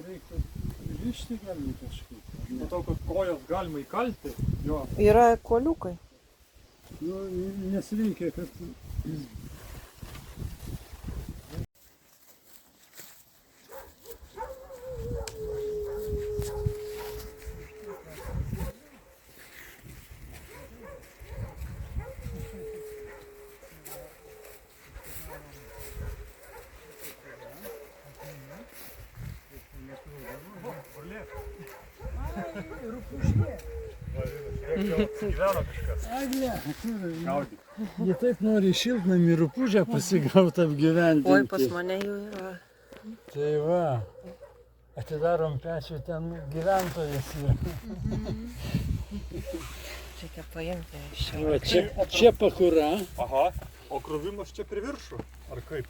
reiktų pririšti gali kažkaip. Matau, kad kojas galima įkalti. Jo. Yra kuoliukai. Nu, nesireikia, kad... Gyveno kažkas. Ai, ne, jie taip nori šiltnamį rupūžę pasigauti apgyvendinti. Oi, pas mane jų yra. Tai va, atidarom pečių, ten gyventojas yra. Reikia paimti iš čia. Va, čia pakura. Aha, o krovimas čia prie viršų, ar kaip?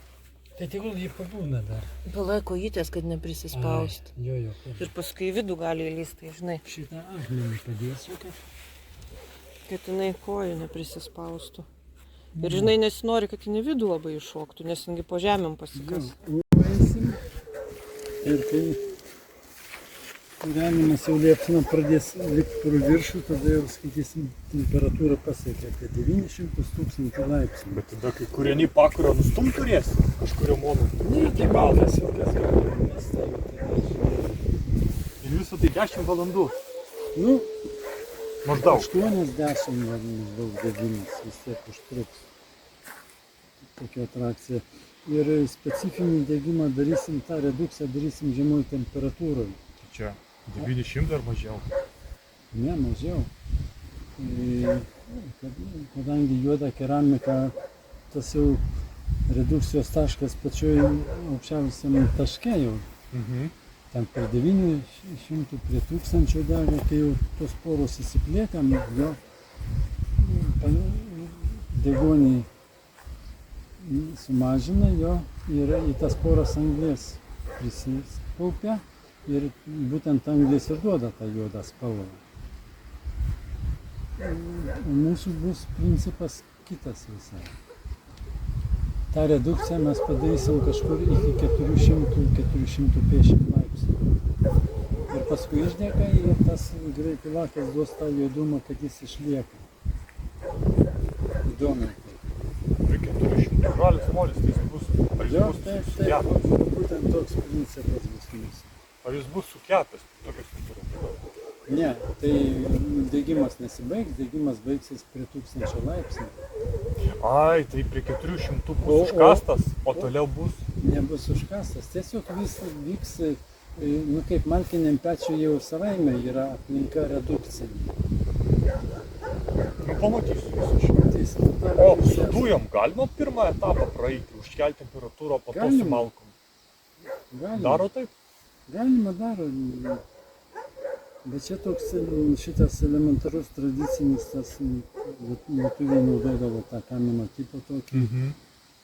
Tai tegul jį pabūna dar. Palaiko įtės, kad neprisispaust. Jo. Ir paskui į vidų gali įlysti, žinai. Šitą akmenį padėsiu, Kad jinai kojų neprisispaustų. Ir žinai, nesinori, kad jinai vidų labai iššoktų, nes jingi po žemėm pasikas. Nueisim. Ir kai kūrenimas jau liepsna pradės lipti pro viršų, tada jau, skaitysim, temperatūra pasiekia apie 900 000 laipsnių. Bet tada, kai kurieni pakurio nustum turėsi kažkurio momentu. Ne, tai baltas ilgas galvojimas. Ir visą tai 10 valandų. Nu, Maždaug. 80 maždaug degimas vis tiek užtruks. Tokia atrakcija. Ir specifinį degimą darysim, tą redukciją darysim žemoj temperatūroje. Čia 900 ar mažiau? Ne, mažiau. Kadangi juoda keramika, tas jau redukcijos taškas pačioj aukščiausiam taške jau. Ten per 900 prie 1000 dega, kai jau tos poros įsiplėkam, jo degonį sumažina, jo ir į tas poras anglies prisiskaupia ir būtent anglies ir duoda tą juodą spalvą. O mūsų bus principas kitas visai. tą redukciją mes padarysim kažkur iki 400–450 laipsnių. Ir paskui išdega ir tas greitai lakas duos tą juodumą, kad jis išlieka. Įdomiai. Prie 400 žalias molis, tai jis bus, ar jis Jo, bus taip, sukepęs? būtent toks principas bus mūsų. Ar jis bus sukepęs tokios temperatūros? Ne, tai degimas nesibaigs, degimas baigsis prie 1000 laipsnių. Ai, tai prie 400 bus užkastas, o toliau bus? Nebus užkastas, tiesiog vyks, nu kaip malkiniam pečiui jau savaime yra aplinka redukcija. Nu, pamatysiu visą šitą. O su dujom galima pirmą etapą praeiti, užkelti temperatūrą, po to su malkom? Daro taip? Galima daro. Bet čia toks šitas elementarus tradicinis, tas lietuviai naudodavo tą kamino tipo tokį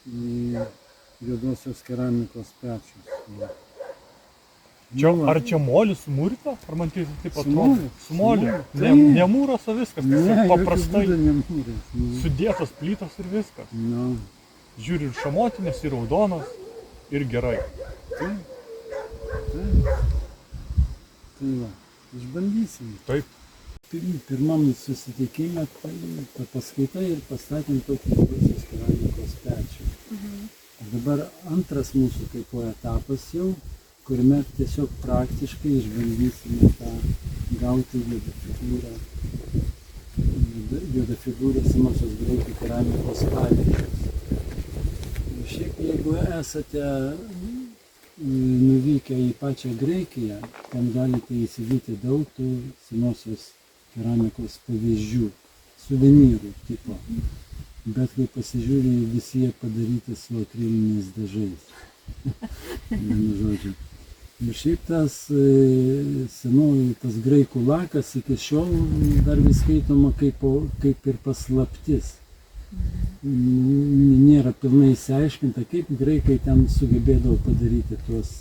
į juodosios keramikos pečius. Čia, ar čia molis sumūryta? Ar man tai taip atrodo? Smolė. Ne mūras, o viskas. Ne, paprastai nemūras. sudėtos plytos ir viskas. No. Žiūri ir šamotinės, ir raudonos, ir gerai. Taip. Tai va, išbandysim. Taip. Pirmam susitikime paskaita ir pastatėm tokį juodosios keramikos pečių. O dabar antras mūsų kaip etapas jau, kuriame tiesiog praktiškai išbandysime tą gauti juodą figūrą senosios graikų keramikos pavyzdžius. Šiaip jeigu esate nuvykę į pačią Graikiją, ten galite įsigyti daug tų senosios keramikos pavyzdžių, suvenyrų tipo. Bet kai pasižiūrė, visi jie padaryti su akriliniais dažais. Vienu žodžiu. Ir šiaip tas tas graikų lakas iki šiol dar vis skaitoma kaip ir paslaptis. Nėra pilnai išsiaiškinta, kaip graikai ten sugebėdavo padaryti tuos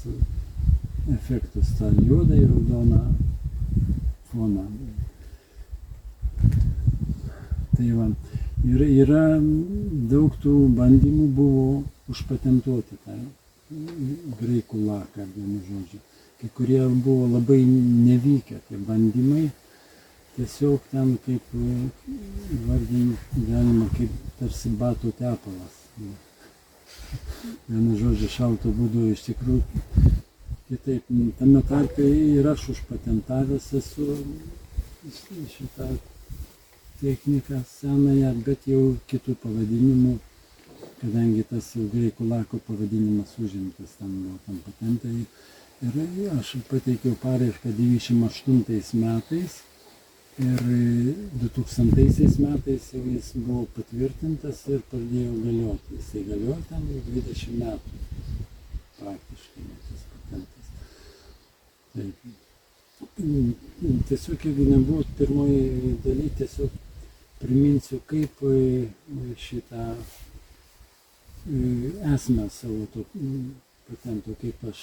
efektus, tą juodą ir raudoną foną. Tai va, yra daug tų bandymų buvo užpatentuoti tą graikų laką, vienu žodžiu. kai kurie buvo labai nevykę, tie bandymai. Tiesiog ten kaip vardinti galima kaip tarsi batų tepalas. Vienu žodžiu, šalto būdu iš tikrųjų. Kitaip, tame tarpe ir aš užpatentavęs esu šitą techniką senąją, bet jau kitų pavadinimų, kadangi tas jau graikų lako pavadinimas užimtas, ten buvo tam patentai. Ir aš pateikiau paraišką 98 metais ir 2000 metais jau jis buvo patvirtintas ir pradėjo galioti. Jisai galiojo ten 20 metų praktiškai tas patentas. Taip. Tiesiog, jeigu nebuvo pirmoji daly, tiesiog priminsiu, kaip šitą esmę savo to patento, kaip aš.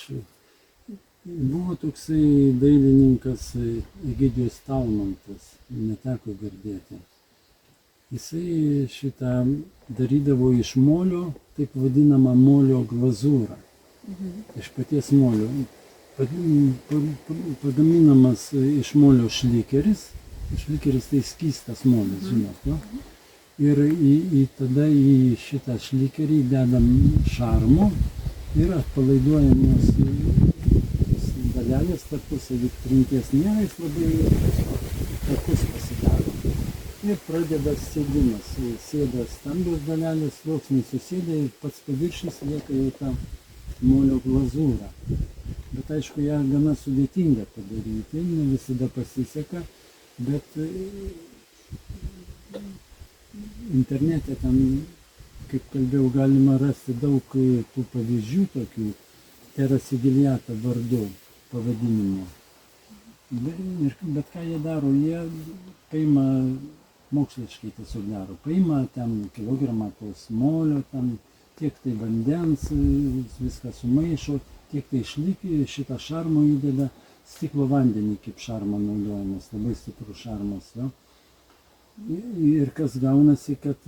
Buvo toksai dailininkas Egidijus Talmantas, neteko girdėti. Jisai šitą darydavo iš molio, taip vadinamą molio glazūrą. Iš paties molio. Pagaminamas iš molio šlikeris. Šlikeris tai skystas molis, žinot, no? Ir tada į šitą šlikerį dedam šarmo ir atpalaiduojamos dalelės tarpusavy trinties nėra, jis labai takus pasidaro. Ir pradeda sėdimas. Sėda stambios dalelės, sluoksniai susėda ir pats paviršius lieka jau ta molio glazūra. Bet aišku, ją gana sudėtinga padaryti, ne visada pasiseka, bet internete ten, kaip kalbėjau, galima rasti daug tų pavyzdžių tokių, Terasigiliata vardu pavadinimo. Bet ką jie daro, jie paima, moksliškai tiesiog daro, paima ten kilogramą tos molio, ten tiek tai vandens, viską sumaišo, tiek tai išlikį, šitą šarmo įdeda, stiklo vandenį kaip šarmo naudojamas, labai stiprus šarmas. Jo. Ir kas gaunasi, kad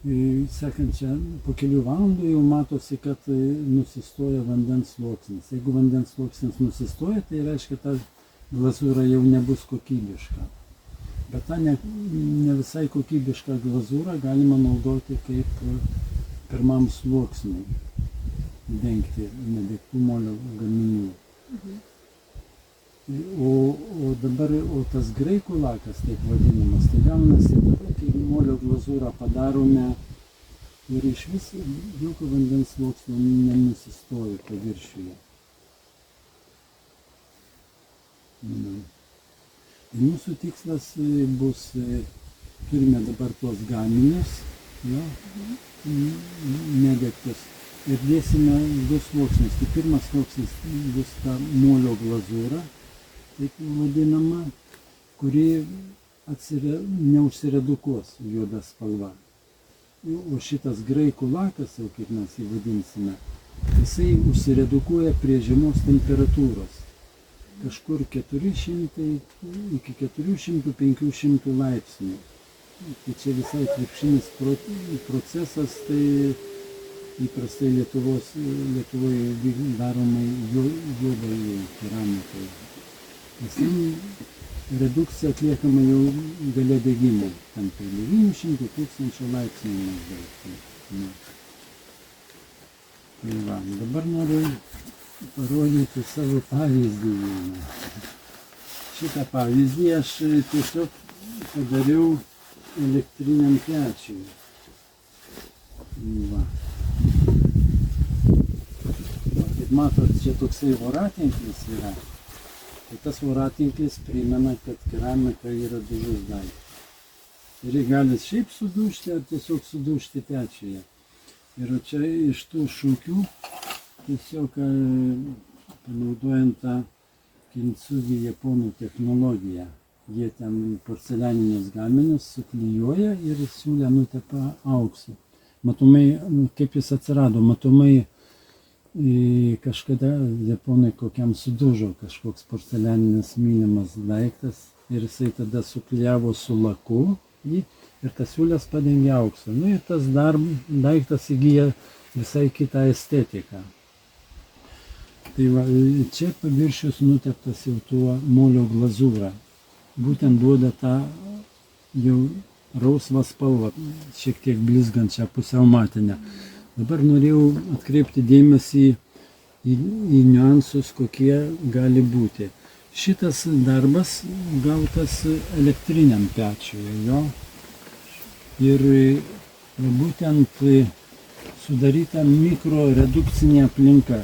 sekančią po kelių valandų jau matosi, kad nusistoja vandens sluoksnis. Jeigu vandens sluoksnis nusistoja, tai reiškia, ta glazūra jau nebus kokybiška. Bet tą ne visai kokybišką glazūrą galima naudoti kaip pirmam sluoksniui dengti nedegtų molio gaminių. O tas graikų lakas, taip vadinamas, tai gaunasi tada, kai molio glazūrą padarome ir iš vis jokio vandens sluoksnio nenusistovi paviršiuje. Mūsų tikslas bus, turime dabar tuos gaminius, jo, nedegtus, ir dėsime du sluoksnius. Tai pirmas sluoksnis bus ta molio glazūra, taip vadinama, kuri neužsiredukuos juoda spalva. O šitas graikų lakas, jau kaip mes jį vadinsime, jisai užsiredukuoja prie žemos temperatūros. Kažkur 400 iki 400-500 laipsnių. Tai čia visai atvirkštinis procesas, tai įprastai Lietuvoje daromai juodai keramikai. Nes ten redukcija atliekama jau gale degimo, ten 900-1000 laipsnių maždaug. Tai va, dabar noriu parodyti savo pavyzdį. Šitą pavyzdį aš tiesiog padariau elektriniam pečiui. Va. Kaip matot, čia toksai voratinklis yra. Tai tas voratinklis primena, kad keramika yra dužus daiktas. Ir jis gali šiaip sudužti, ar tiesiog sudužti pečiuje. Ir čia iš tų šūkių, tiesiog panaudojant tą kintsugi japonų technologiją. Jie ten porcelianinius gaminius suklijuoja ir siūlę nutepa auksu. Matomai, kaip jis atsirado, matomai kažkada japonai kokiam sudužo kažkoks porcelianinis mylimas daiktas ir jisai tada suklijavo su laku jį ir tas siūlės padengė auksą. Nu ir tas daiktas įgyja visai kitą estetiką. Tai va, čia paviršius nuteptas jau tuo molio glazūra. Būtent duoda tą jau rausvą spalvą, šiek tiek blizgančią, pusiau matinę. Dabar norėjau atkreipti dėmesį į niuansus, kokie gali būti. Šitas darbas gautas elektriniam pečiui, jo. Ir būtent sudaryta mikroredukcinė aplinka.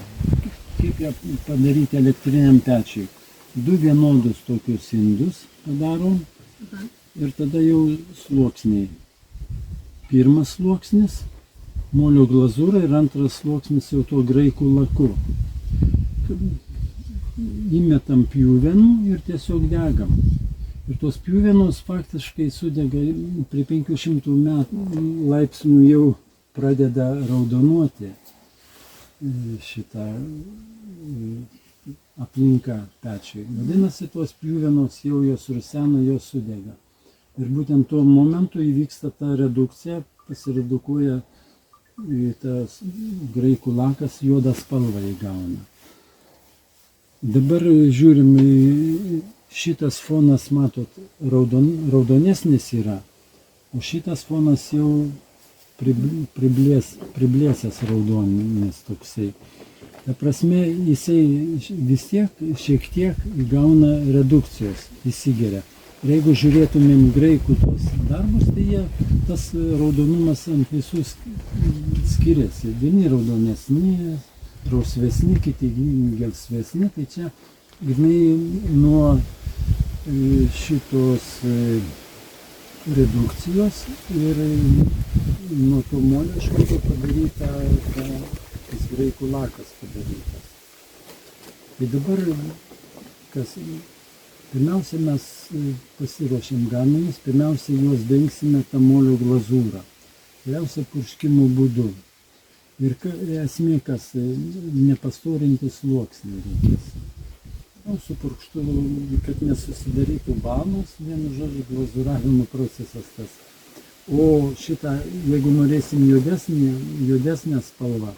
Kaip ją padaryti elektriniam pečiui? 2 vienodus tokius indus padarom ir tada jau sluoksniai. Pirmas sluoksnis molio glazūra ir antras sluoksnis jau to graikų laku. Įmetam pjuvenų ir tiesiog degam. Ir tos pjuvenos faktiškai sudega prie 500 laipsnių jau pradeda raudonuoti šitą aplinką pečiui. Vadinasi, tos pjuvenos jau jos rusena, jos sudega. Ir būtent tuo momentu įvyksta ta redukcija, pasiredukuoja tas graikų lakas, juodą spalvą įgauna. Dabar žiūrim, šitas fonas, matot, raudonesnis yra, o šitas fonas jau priblėsęs raudoninis toksai. Ta prasme, jisai vis tiek šiek tiek gauna redukcijos, įsigeria. Ir jeigu žiūrėtumėm graikų tos darbus, tai tas raudonumas ant visų skiriasi. Vieni raudonesni, rausvesni, kiti gelsvesni, tai čia grynai nuo šitos redukcijos ir nuo to molio iš karto padaryta tas graikų lakas padarytas. Tai dabar pirmiausia mes pasiruošėm gaminius, pirmiausia juos dengsime tą molio glazūrą, geriausia purškimo būdu. Ir esmė, kas nepastorinti sluoksnį reikės. Su purkštuvu, kad nesusidarytų banos, vienu žodžiu, glazūravimo procesas tas. O šitą, jeigu norėsim juodesnę spalvą,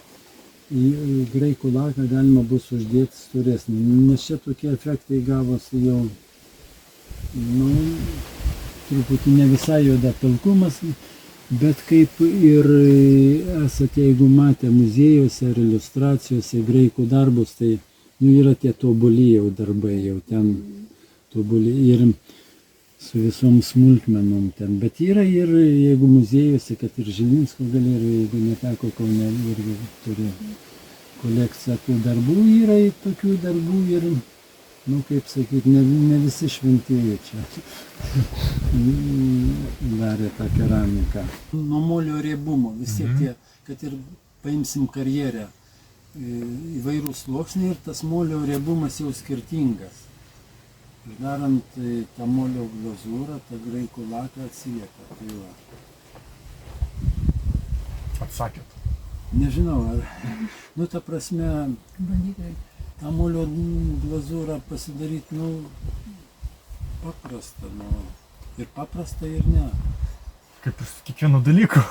į graikų laką galima bus uždėti storesnį. Nes čia tokie efektai gavosi jau, truputį ne visai juoda pilkumas, bet kaip ir esate, jeigu matę muziejuose ar iliustracijose graikų darbus, tai yra tie tobuli jau darbai, jau ten tobuli ir su visom smulkmenom ten. Bet yra ir, jeigu muziejuose, kad ir Žilinsko galerijoje, jeigu neteko Kaune, irgi turi kolekciją tų darbų, yra tokių darbų ir, kaip sakyti, ne visi šventieji čia darė tą keramiką. Nuo molio riebumo, vis tiek tie, kad ir paimsim karjerę, įvairūs sluoksniai ir tas molio riebumas jau skirtingas. Ir darant tą molio glazūrą, tą graikų laką atsilieka. Tai va. Atsakėt? Nežinau, ar, ta prasme, tą molio glazūrą pasidaryti, paprasta, ir paprasta, ir ne. Kaip ir su kiekvienu dalyku.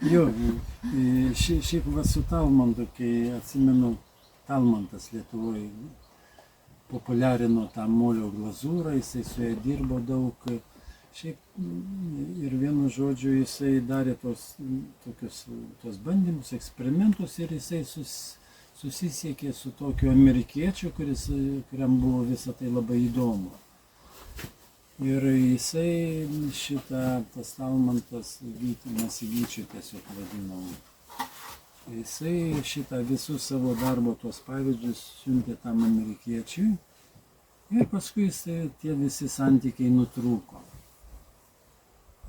Jo, šiaip va su Talmantu, kai atsimenu, Talmantas Lietuvoje populiarino tą molio glazūrą, jisai su ja dirbo daug. Šiaip ir vienu žodžiu jisai darė tos bandymus, eksperimentus ir jisai susisiekė su tokiu amerikiečiu, kuriam buvo visą tai labai įdomu. Ir jisai tas Talmantas, mes Gyčiu tiesiog vadinom, jisai visus savo darbo tuos pavyzdžius siuntė tam amerikiečiui ir paskui tie visi santykiai nutrūko.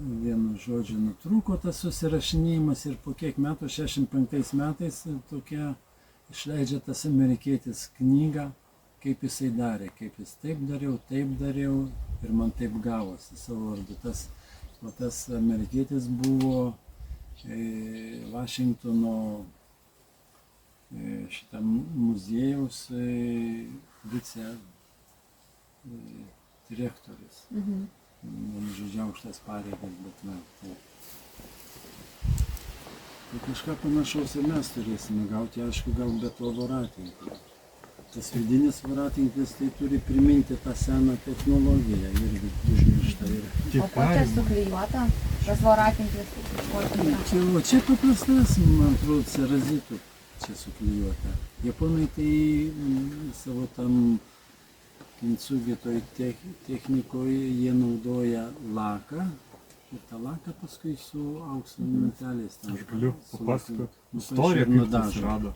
Vienu žodžiu nutrūko tas susirašinėjimas ir po kiek metų, 65 metais, išleidžia tas amerikietis knygą, kaip jisai darė, kaip jis taip dariau ir man taip gavosi savo vardu. Tas amerikietis buvo Vašingtono muziejaus vice direktorius. Žodžiu, aukštas pareigas, bet Tai kažką panašaus ir mes turėsime gauti, aišku, gal be to voratininkų. Tas vidinis voratinklis tai turi priminti tą seną technologiją irgi užmirštą yra. O ko čia suklijuota? Tas voratinklis? Čia paprastas, man atrodo, cerazitų čia suklijuota. Japonai tai savo tam kintsugi toj technikoje jie naudoja laką ir tą laką paskui su aukso metaliais. Aš galiu papasakoti nupaišo istoriją, ir kaip tai nudažo. atsirado.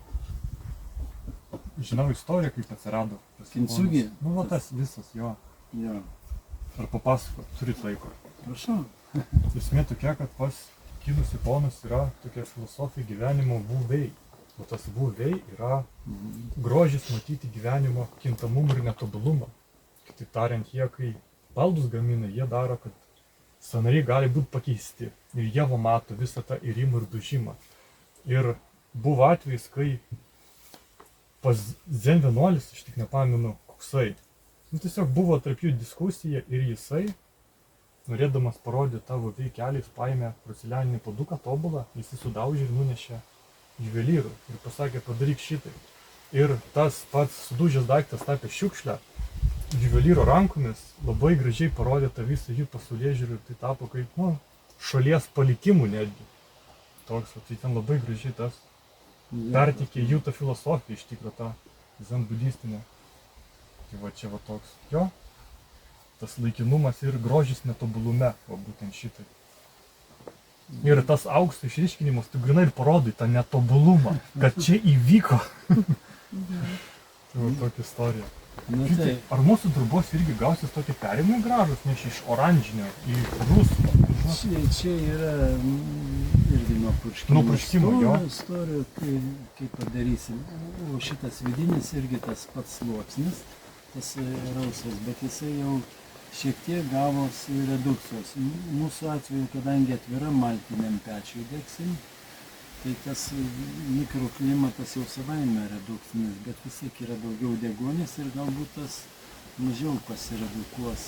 Žinau istoriją, kaip atsirado. tas Kintsugi? japonas. Nu, va tas visas jo. Jo, Ar papasakot, turit laiko. prašau. Esmė tokia, kad pas kinus japonus yra tokia filosofija gyvenimo būvei. O tas būvei yra grožis matyti gyvenimo kintamumą ir netobulumą. Kitaip tariant, jie kai baldus gamina, jie daro, kad sąnariai gali būti pakeisti. Ir jie va mato visą tą irimą ir dužimą. Ir buvo atvejis, kai pas Zen vienuolis, aš tik nepamenu, koksai. Nu, tiesiog buvo tarp jų diskusija ir jisai, norėdamas parodyti tavo veikelį, jis paėmė porcelianinį puoduką tobulą, jis jį sudaužė ir nunešė juvelyrų ir pasakė, padaryk šitai. Ir tas pats sudužęs daiktas tapė šiukšlę, juvelyro rankomis labai gražiai parodė tą visą jų pasaulėžiūrį ir tai tapo kaip, nu, šalies palikimų netgi. Toks, tai ten labai gražiai tas perteikė jų tą filosofiją iš tikrųjų tą zen budistinę. Tai va čia va toks, jo, tas laikinumas ir grožis netobulume, va būtent šitai. Ir tas aukso išryškinimas, tu grinai ir parodai tą netobulumą, kad čia įvyko. Tai va tokia istorija. Na Šitai, tai, ar mūsų darbuose irgi gausis tokie perimai gražus, nes iš oranžinio į rusvą? čia yra irgi nuo Nuo purškimo, jo. istorijų, kaip padarysim. O šitas vidinis irgi tas pats sluoksnis, tas rausvas, bet jisai jau šiek tiek gavosi redukcijos. Mūsų atveju, kadangi atvira maltiniam pečiui degsim, tai tas mikroklimatas jau savaime redukcinis, bet vis tiek yra daugiau deguonis ir galbūt tas mažiau pasiredukuos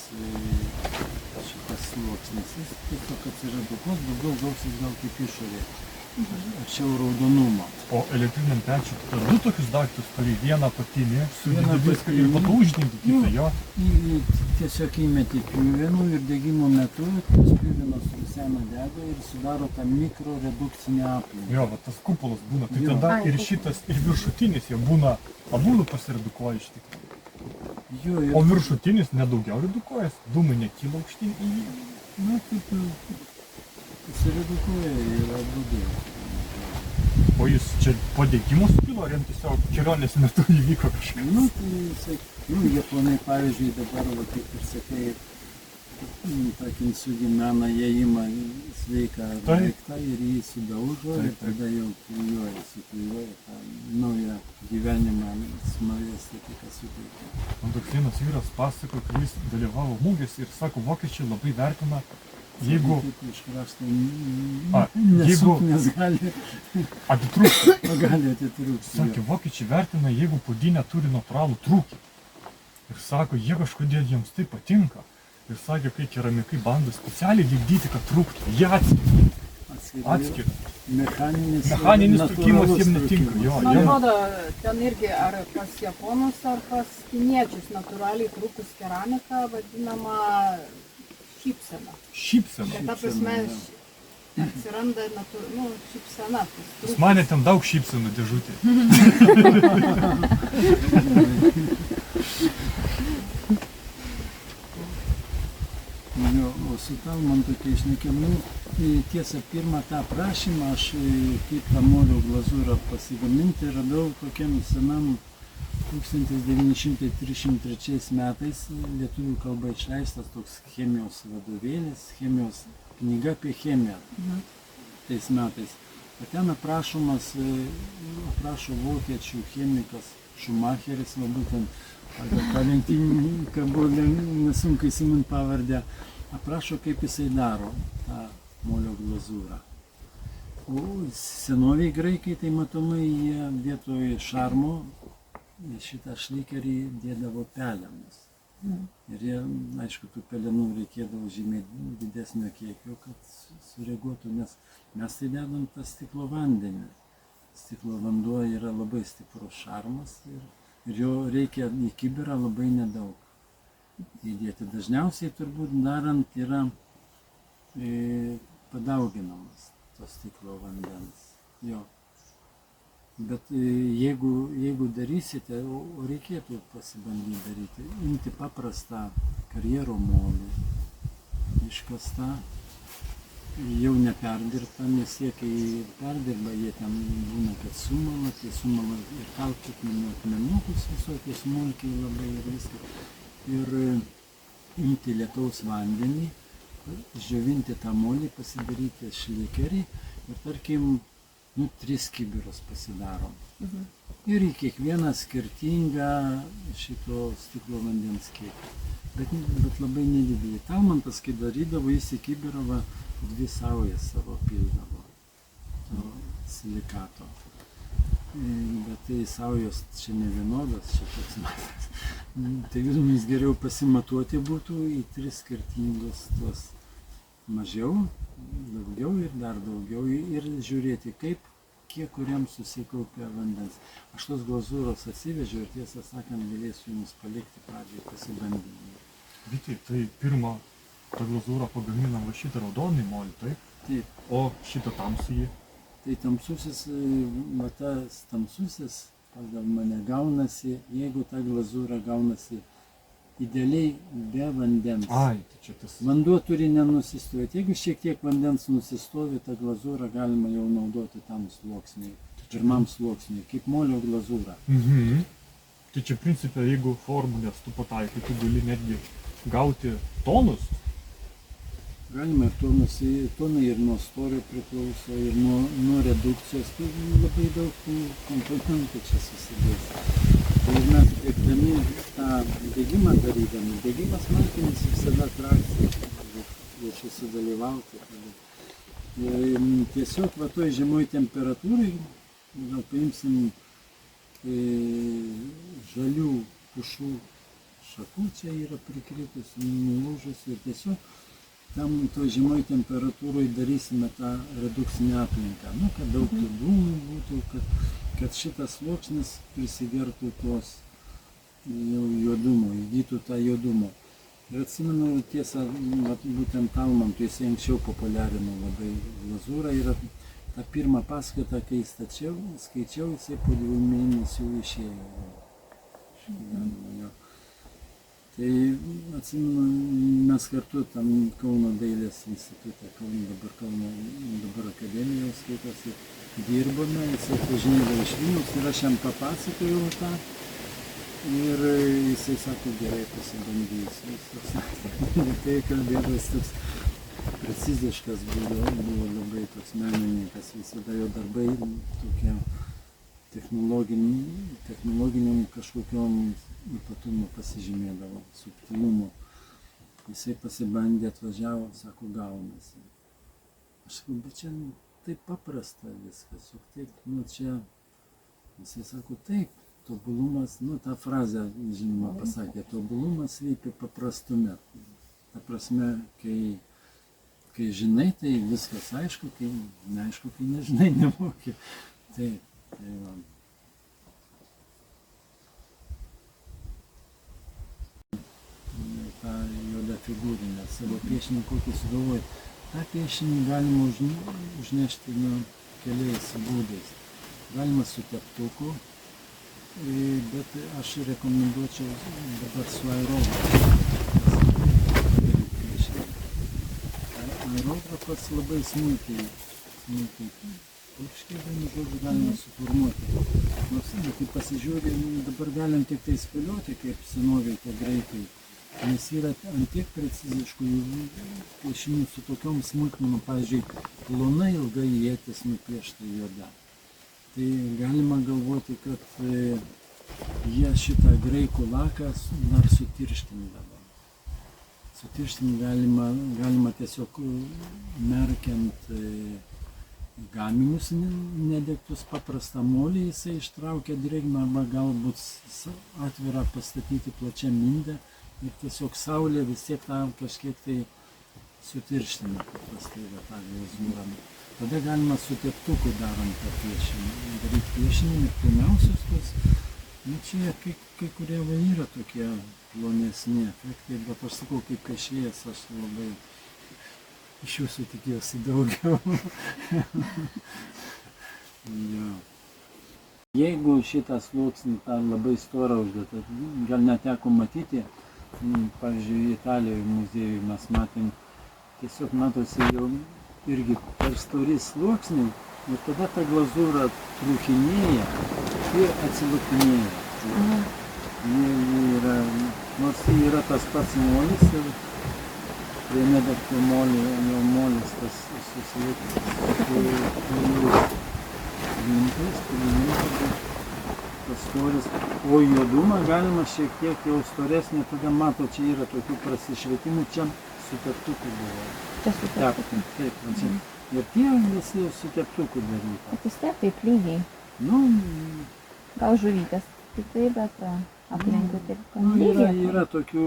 šitas sluoksnis. Jis tiesiog atsiredukuos, daugiau gausis gal kaip išorė. Arčiau raudonumo. O elektriniam pečiui tu du tokius daiktus turi, vieną apatinį, su Vieną viską apatinį. ir po to uždengi kitą, jo. Tiesiog įmeti pjuvenų ir degimo metu tos pjuvenos rusena dega ir sudaro tą mikroredukcinę aplinką. Jo, va tas kupolas būna, tai Jo. tada Ai, ir tai- šitas, ir viršutinis jie būna, abu pasiredukuoja iš tikrųjų. Jo, ir O viršutinis nedaugiau redukuojas, dūmai nekyla aukštyn į jį. na, taip pasiredukuoja ir abudu. O jis čia po degimo sukilo, ar jam tiesiog kelionės metu įvyko kažkas? Nu, tai jisai, japonai pavyzdžiui dabar, va, kaip ir sakai, tą kintsugi meną jie ima sveiką Taip. daiktą ir jį sudaužo ir Taip, taip. tada jau suklijuoja tą naują gyvenimą, naują estetiką suteikia. Man toks vienas vyras pasakojo, kad jis dalyvavo mūgės ir sako, vokiečiai labai vertina, jeigu Taip iš krašto jeigu- nes gali, atitrūksta. gali atitrūkti. Sakė, vokiečiai vertina, jeigu puodynė turi natūralų trūkį. Ir sako, jie kažkodėl jiems tai patinka. Ir sakė, kai keramikai bando specialiai lipdyti, kad trūktų. Jie atskiria. Mechaninis trūkimas jiem netinka. Jo, Man jiem atrodo, ten irgi ar pas japonus, ar pas kiniečius natūraliai trūkus keramika vadinama šypsena. šypsena. Bet ta prasme atsiranda šypsena. Pas mane ten daug šypsenų dėžutė. Jo, o su Talmantu, kai išnekėm, tiesa, pirmą tą prašymą aš kaip tą molio glazūrą pasigaminti radau tokiam senam 1933 metais lietuvių kalba išleistas toks chemijos vadovėlis, chemijos knyga apie chemiją tais metais. O ten aprašo vokiečių chemikas Schumacheris, va būtent tą lenktynininką buvo nesunku įsimint pavardę, aprašo, kaip jisai daro tą molio glazūrą. O senoviai graikai, tai matomai jie vietoj šarmo šitą šlikerį dėdavo pelenus. Ir jie, aišku, tų pelenų reikėdavo žymiai didesnio kiekio, kad sureaguotų, nes mes tai dedam tą stiklo vandenį. Stiklo vanduo yra labai stiprus šarmas ir ir jo reikia į kibirą labai nedaug įdėti. Dažniausiai turbūt darant yra padauginamas to stiklo vandens. Jo. Bet jeigu darysite, o reikėtų pasibandyti daryti, imti paprastą karjero molį, iškastą, jau neperdirbta, nes jie, kai perdirba, jie ten būna, kad sumala, tai sumala ir kalkitminų akmenukus visokie smulkiai labai ir viską. Ir imti lietaus vandenį, džiovinti tą molį, pasidaryti šlikerį ir tarkim, 3 kibirus pasidarom. Ir į kiekvieną skirtingą šito stiklo vandens kiekį. Bet labai nedidelį. Talmantas, kai darydavo, jis į kibirą 2 saujas savo pildavo, to silikato. Bet tai saujos čia ne vienodas, čia toks matas. Tai jums geriau pasimatuoti būtų į 3 skirtingus tuos mažiau, daugiau ir dar daugiau ir žiūrėti, kiek kuriam susikaupia vandens. Aš tos glazūros atsivežiau ir tiesą sakant galėsiu jums palikti pradžiai pasibandymui. Vytai, tai pirmą tą glazūrą pagaminam va šitą raudonį molį, taip? Taip. O šitą tamsųjį? Tai tamsusis, tas tamsusis pagal mane gaunasi, jeigu ta glazūra gaunasi idealiai be vandens. Ai, tai čia tas. Vanduo turi nenusistovėti. Jeigu šiek tiek vandens nusistovi, tą glazūrą galima jau naudoti tam sluoksniui, pirmam sluoksniui, kaip molio glazūra. Tai čia principė, jeigu formulės tu pataikai, tu gali netgi gauti tonus. Galima ir tonai ir nuo storio priklauso, ir nuo redukcijos. Tai labai daug tų komponentų čia susidės. Tai mes dirbdami tą degimą darydami, degimas malkinis visada atrakcija, kviečiu sudalyvauti. Tiesiog toj žemoj temperatūrai, gal paimsim žalių pušų šakų, čia yra prikritus, nulūžus ir tiesiog tam to žemoj temperatūroje darysime tą redukcinę aplinką, kad daug tų dūmų būtų, kad šitas sluoksnis prisigertų tos jau juodumo, įgytų tą juodumo. Ir atsimenu tiesą, būtent Talmantui, jis anksčiau populiarino labai glazūrą ir tą pirmą paskaitą, kai skaičiau, jisai po 2 mėnesių išėjo. Tai atsimenu, mes kartu tam Kauno dailės institute, dabar akademijos skaitosi, dirbome, jisai važinėdavo iš Vilniaus ir aš jam papasakojau tą ir jisai sako, gerai pasibandysiu. Tai kalbėtas toks preciziškas buvo labai toks menininkas, visada jo darbai tokie technologiniam kažkokiom ypatumų pasižymėdavo, subtilumu. Jisai pasibandė, atvažiavo, sako, gaunasi. Aš sakau, bet čia taip paprasta viskas, juk taip, čia, jisai sako, taip, tobulumas, tą frazę, žinoma, pasakė, tobulumas slypi paprastume. Ta prasme, kai žinai, tai viskas aišku, kai neaišku, kai nežinai, nemoki. Taip, tai va. tą juodą figūrinę, savo piešinį, kokį sugalvoju. tą piešinį galima užnešti keliais būdais. Galima su teptuku, bet aš rekomenduočiau dabar su aerografas. Aerografas labai smulkiai purkškėdami, žodžiu, galima suformuoti. Nors, kai pasižiūrė, dabar galim tik tai spėlioti, kaip senoviai tie graikai. Nes yra ant tiek preciziškų piešinių su tokiom smulkmenom, pavyzdžiui, plona ilga ietis nupiešta juoda. Tai galima galvoti, kad jie šitą graikų laką dar sutirštindavo. Sutirštinti galima tiesiog merkiant gaminius nedegtus paprastą molį, jisai ištraukia drėgmę, arba galbūt atvirą pastatyti plačią mindę ir tiesiog saulė vis tiek tą kažkiek tai sutirština paprastai tą glazūrą. Tada galima su teptuku darant tą piešinį, daryti piešinį, pirmiausius tos Nu, čia kai kurie va yra tokie plonesni efektai, bet aš sakau, kaip piešėjas aš labai iš jūsų tikėjausi daugiau. Jo. Jeigu šitą sluoksnį tą labai storą uždėtą, gal neteko matyti, pavyzdžiui, Italijoje muziejuje mes matėm, tiesiog matosi jau irgi per stori sluoksniai ir tada ta glazūra trūkinėja ir atsilupinėja. Jie yra, nors yra tas pats molis ir prie nedegto molio, jo molis tas susilipęs tas storis, o juodumą galima šiek tiek jau storesnį, tada mato, čia yra tokių prasišvietimų, čia su teptuku buvo. Čia su teptuku. Taip, čia. Ir tie visi su teptuku daryti. Bet vis tiek taip lygiai. Nu, Gal žuvytės kitaip, bet aplinkui taip nu, lygiai. yra tokių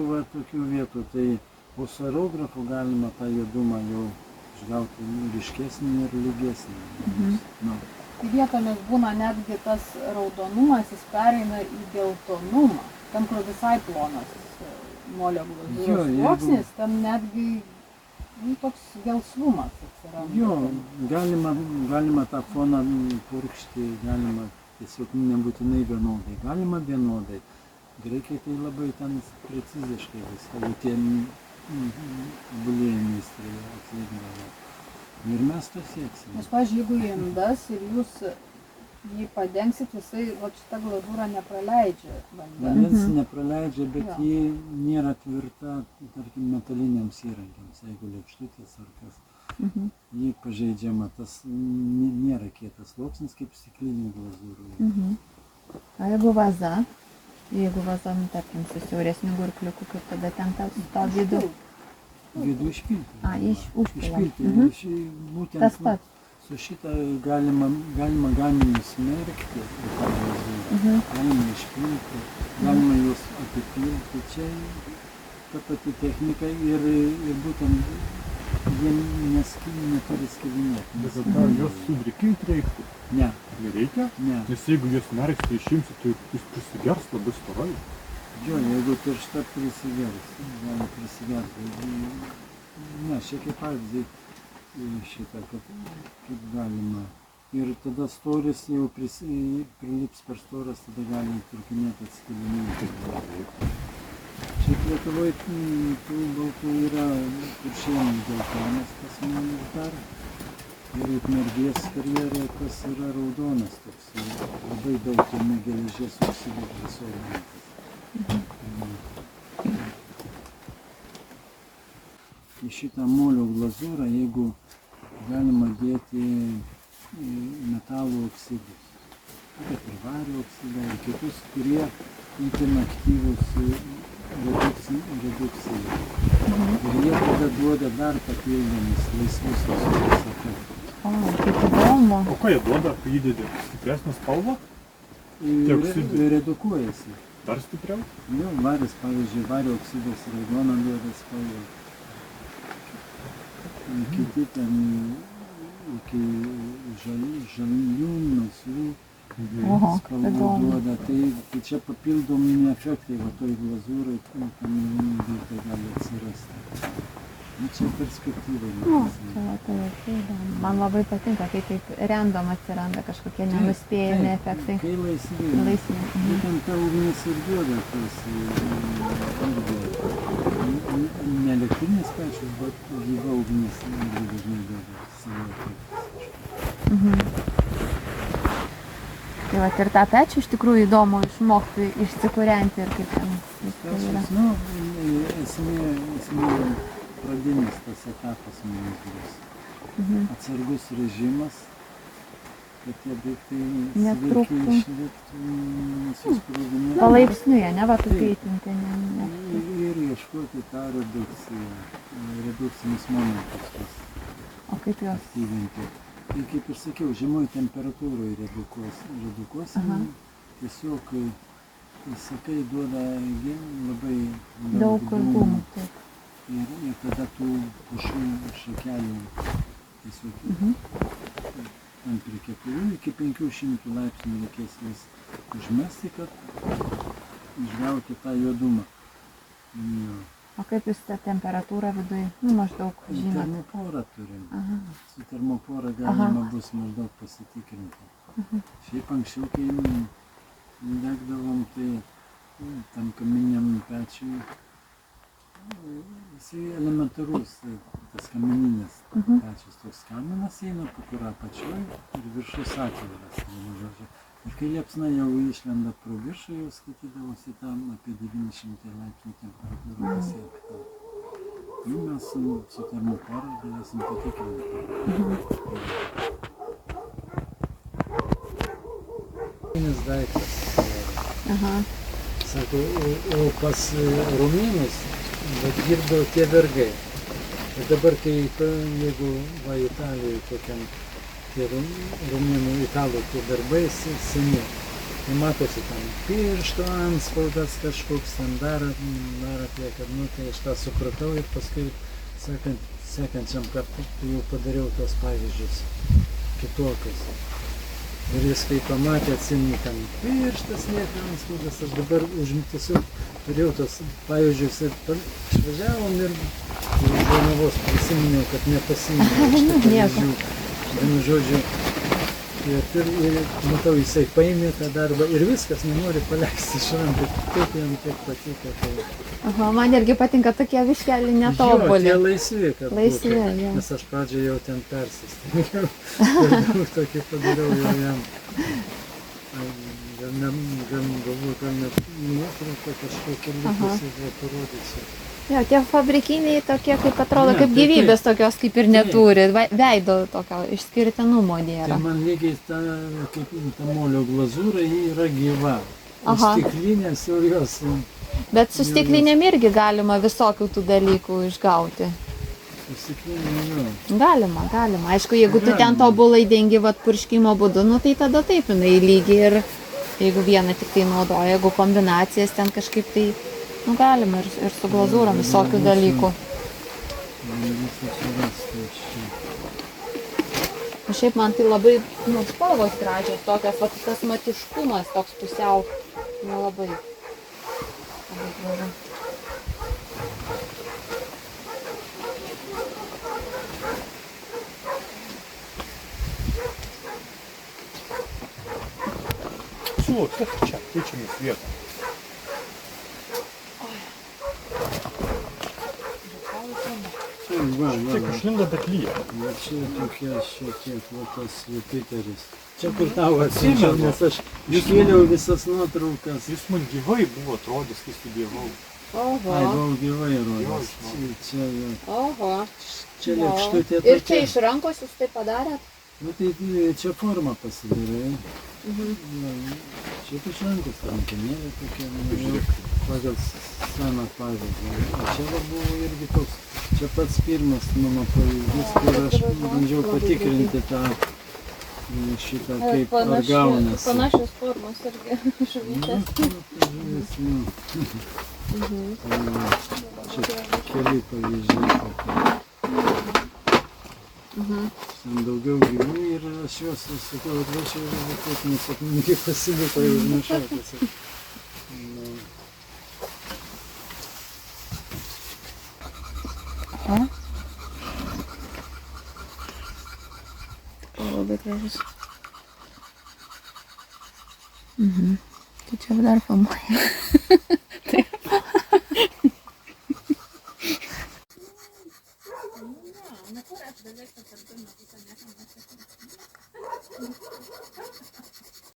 vietų, tai po svarografu galima tą juodumą jau išgauti ryškesnį ir lygesnį. Nu. Tai vietomis būna netgi tas raudonumas, jis pereina į geltonumą. Ten, kur visai plonas molio glazūros sluoksnis, ten netgi toks gelsvumas atsiranda. Jo, galima tą foną purkšti, galima tiesiog nebūtinai vienodai, galima vienodai. Graikai tai labai ten preciziškai viską, jau tie bulėjai meistrai atlikdavo. Ir mes to sieksime. Nes, pavyzdžiui, jeigu indas ir jūs jį padengsit, jisai, va šitą glazūrą nepraleidžia vandens. Vandens nepraleidžia, bet Jo. ji nėra tvirta, tarkim, metaliniams įrankiams, jeigu lėkštutės ar kas. Ji pažeidžiama, tas nėra kietas sluoksnis kaip stiklinių glazūrų. O jeigu vaza, tarkim, su siauresniu gurkliuku, kaip tada ten to vidų? Vidų išpilti. Užpilam. Išpilti. Būtent Tas pats. su šitą galima gaminį smerkti, tą glazūrą. Galima išpilti, galima juos apipilti. Čia ta pati technika ir būtent jie neturi skilinėti. Bet tada juos sudrėkinti reiktų. Ne, Nereikia? ne. Nes jeigu juos merksite išimsi, tai jis prisigers labai storai. Jo, jeigu tiršta prisigers, gali prisigerti. Ne, šiek tiek pavyzdžiui šitą, kaip galima. Ir tada storis jau prilips per storas, tada gali trūkinėti atskilinėti. Šiaip Lietuvoje tų baltų yra Kuršėnų geltonas pas mane dar. Ir Ukmergės karjere tas yra raudonas toks. Labai daug jame geležies užsidegimas. Į šitą molio glazūrą, jeigu galima dėti metalų oksidus, kaip ir vario oksidą ir kitus, kurie itin aktyvūs redukcijai. Ir jie tada duoda dar papildomus laisvus efektus. O, kaip įdomu. O ką jie duoda, kai įdedi stipresnę spalvą? Tie oksidai. Redukuojasi. Dar stipriau? Jo, varis, pavyzdžiui, vario oksidas raudoną duoda spalvą. Kiti ten iki žalių, nasrų Oho, spalvų įdomu. duoda. Tai čia papildomi efektai, va toj glazūrai, tam tai gali atsirasti. Nu, čia perspektyvai. Čia va, tai įdomu. Man labai patinka, kai taip random atsiranda kažkokie nenuspėjami efektai. Kai laisvi. Laisvi. Būtent ta ugnis ir duoda tas ne elektrinės pečius, bet gyva ugnis irgi dažnai duoda savo efektus. Tai va, ir tą pečių iš tikrųjų įdomu išmokti, išsikūrenti ir kaip ten viskas yra. Pečius, nu, esmė pradinis tas etapas bus. Atsargus režimas, kad tie daiktai Netrūktų. sveikai išliktų, nesusprogdinėtų. Palaipsniui, ne va, tukeitinti. Ir ieškoti tą redukciją, redukcinis momentas tas O kaip jos? aktyvinti. Tai kaip ir sakiau, žemoj temperatūroje redukuosim. Tiesiog sakai duoda labai Daug dūmų. Taip. ir tada tų pušų šakelių tiesiog ten prie 4 iki 500 laipsnių reikės vis užmesti, kad išgauti tą juodumą. Jo. O kaip jūs tą temperatūrą viduje, nu, maždaug žinote? Termoporą turim. Aha. Su termopora galima bus maždaug pasitikrinti. Šiaip anksčiau, kai degdavom, tai tam kaminiam pečiui, jisai elementarus, tas kameninis pečius, toks kaminas eina, po kur apačioj ir viršus atviras. Ir kai liepsna jau išlenda pro viršų, jau skaitydavosi tam apie 900 laipsnių temperatūrą pasiekti. Nu, mes su termopora galėsim patikrinti. Daiktas. Aha. Sako, o pas rumėnus dirbo tie vergai. Ir dabar, kai jeigu va Italijoje kokiam tie rumėnų italų tie darbai seni, tai matosi ten piršto antspaudas kažkoks ten dar atlieka, nu tai aš tą supratau ir paskui sekančiam kartu jau padariau tos pavyzdžius kitokius. Ir jis kai pamatė, atsimni ten pirštas lieka antspaudas, aš dabar tiesiog turėjau tos pavyzdžius ir išvažiavom ir žurnavos prisiminiau, kad nepasiminiau iš tų pavyzdžių. Vienu žodžiu, ir matau, jisai paėmė tą darbą ir viskas, nenori paleisti iš rankų, taip jam tiek patiko. Tai... Aha, man irgi patinka tokie viškeliai netobuli. Jo, tie laisvi, kad laisvi, būtų, jo. nes aš pradžioje jau ten persistengiau, ir daug tokį padariau jau jam. Galbūt, gal net nuotrauką kažkokią likusi parodysiu. Jo, tie fabrikiniai tokie, kaip atrodo, kaip gyvybės tokios kaip ir neturi, veido tokio išskirtinumo nėra. Tai man lygiai ta molio glazūra, ji yra gyva. O stiklinės jau jos... Bet su stiklinėm irgi galima visokių tų dalykų išgauti. Su stiklinėm, jo. Galima. Aišku, jeigu tu ten tobulai dengi purškimo būdu, nu tai tada taip, jinai lygiai ir jeigu vieną tik tai naudoja, jeigu kombinacijas ten kažkaip tai... Nu, galima ir su glazūrom visokių dalykų. O šiaip man tai labai, nu, spalvos gražios tokios, va, tas matiškumas toks pusiau, nu, labai gražu. Siūlau, čia, keičiamės vietą. Tik išlindo, bet lyja. Čia tokie šiek tiek tas Jupiteris. Čia kur tau atsižiau, nes aš iškėliau visas nuotraukas. Jis man gyvai buvo atrodęs, kai studijavau. Oho. Ai, buvau gyvai rodęs. Čia, Oho. čia lėkštutė tokia. Ir čia iš rankos jūs tai padarėt? Nu tai čia formą pasidarai. Šiaip iš rankos rankenėlė tokia, pagal seną pavyzdį. O čia buvo irgi toks, čia pats pirmas mano pavyzdys, kur aš bandžiau patikrinti tą šitą, kaip ar gaunasi. Panašios formos irgi žuvytės. Čia keli pavyzdžiai. Ten daugiau gyvų ir aš juos sakiau, atvažiau ir taip nesėkmingai pasiliko jau užmiršau tiesiog. Labai gražus. Tai čia dar filmuoja. Taip.